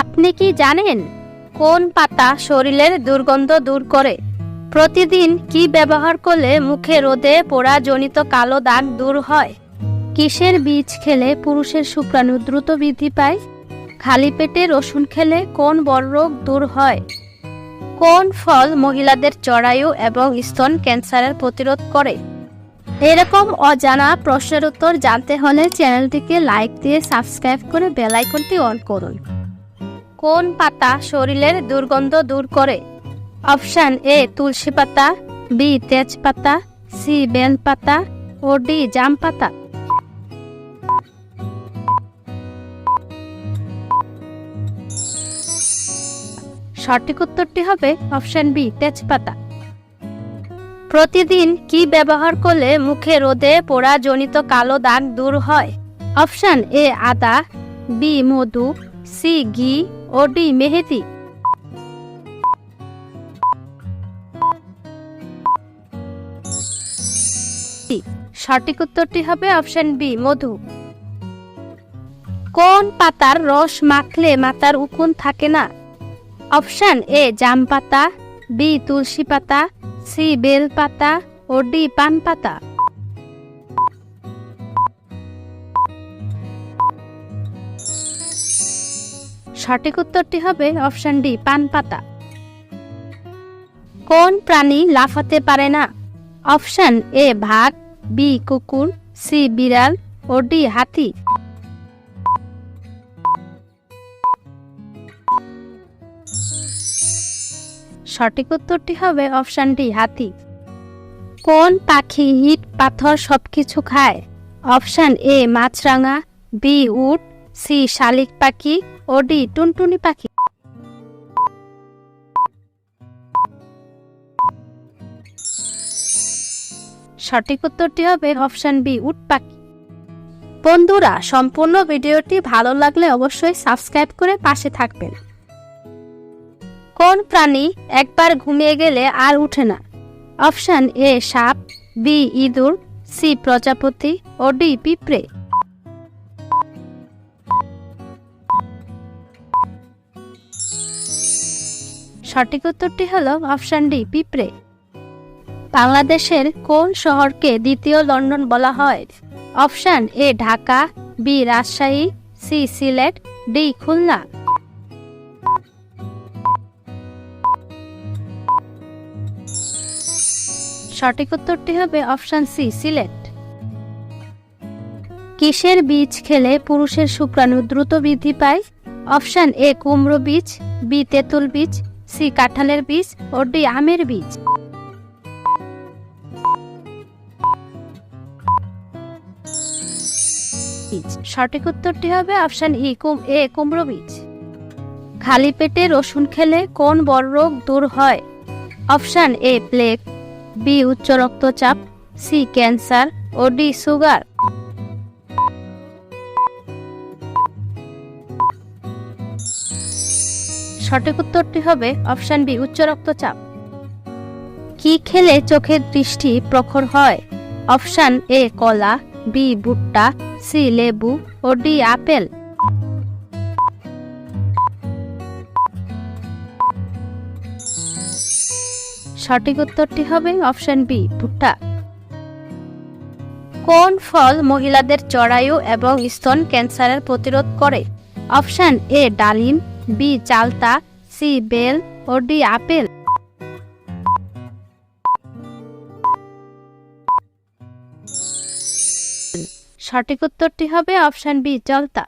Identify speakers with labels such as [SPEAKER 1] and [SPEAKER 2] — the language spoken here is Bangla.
[SPEAKER 1] আপনি কি জানেন কোন পাতা শরীরের দুর্গন্ধ দূর করে? প্রতিদিন কি ব্যবহার করলে মুখে রোদে পোড়া জনিত কালো দাগ দূর হয়? কিসের বীজ খেলে পুরুষের শুক্রাণু দ্রুত বৃদ্ধি পায়? খালি পেটে রসুন খেলে কোন বড় রোগ দূর হয়? কোন ফল মহিলাদের জরায়ু এবং স্তন ক্যান্সারের প্রতিরোধ করে? এরকম অজানা প্রশ্নের উত্তর জানতে হলে চ্যানেলটিকে লাইক দিয়ে সাবস্ক্রাইব করে বেল আইকনটি অন করুন। কোন পাতা শরীরের দুর্গন্ধ দূর করে? অপশন এ তুলসী পাতা, বি তেজপাতা, সি বেল পাতা ও ডি জাম পাতা। সঠিক উত্তরটি হবে অপশন বি তেজপাতা। প্রতিদিন কি ব্যবহার করলে মুখে রোদে পোড়া জনিত কালো দাগ দূর হয়? অপশন এ আদা, বি মধু, সি ঘি ও ডি মেহেদি। সঠিক উত্তরটি হবে অপশন বি মধু। কোন পাতার রস মাখলে মাথার উকুন থাকে না? অপশন এ জাম পাতা, বি তুলসী পাতা, সি বেল পাতা ও ডি পান পাতা। সঠিক উত্তরটি হবে অপশন ডি পান পাতা। কোন প্রাণী লাফাতে পারে না? অপশন এ বাঘ, বি কুকুর, সি বিড়াল ও ডি হাতি। সঠিক উত্তরটি হবে অপশন ডি হাতি। কোন পাখি ইট পাথর সবকিছু খায়? অপশন এ মাছরাঙা, বি উট, সি শালিক পাখি ও ডি টুনটুনি পাখি। সঠিক উত্তরটি হবে অপশন বি উট পাখি। বন্ধুরা, সম্পূর্ণ ভিডিওটি ভালো লাগলে অবশ্যই সাবস্ক্রাইব করে পাশে থাকবেন। কোন প্রাণী একবার ঘুমিয়ে গেলে আর উঠে না? অপশন এ সাপ, বি ইঁদুর, সি প্রজাপতি ও ডি পিঁপড়ে। সঠিক উত্তরটি হলো অপশন ডি পিঁপড়ে। বাংলাদেশের কোন শহরকে দ্বিতীয় লন্ডন বলা হয়? Option A Dhaka, B Rajshahi, C Sylhet, D Khulna. সঠিক উত্তরটি হবে অপশন সি সিলেট। কিসের বীজ খেলে পুরুষের শুক্রাণু দ্রুত বৃদ্ধি পায়? অপশন এ কুমড়ো বীজ, বি তেঁতুল বীজ, সি কাঁঠালের বীজ ও ডি আমের বীজ। সঠিক উত্তরটি হবে অপশন এ কুমড়ো বীজ। খালি পেটে রসুন খেলে কোন বড় রোগ দূর হয়? অপশন এ প্লেগ, বি উচ্চ রক্তচাপ, সি ক্যান্সার ও ডি সুগার। সঠিক উত্তরটি হবে অপশন বি উচ্চ রক্তচাপ। কি খেলে চোখের দৃষ্টি প্রখর হয়? অপশন এ কলা, বি ভুট্টা, সি লেবু ও ডি আপেল। সঠিক উত্তরটি হবে অপশন বি ভুট্টা। কোন ফল মহিলাদের জরায়ু এবং স্তন ক্যান্সারের প্রতিরোধ করে? অপশন এ ডালিম, বি চালতা, সি বেল ও ডি আপেল। সঠিক উত্তরটি হবে অপশন বি চালতা।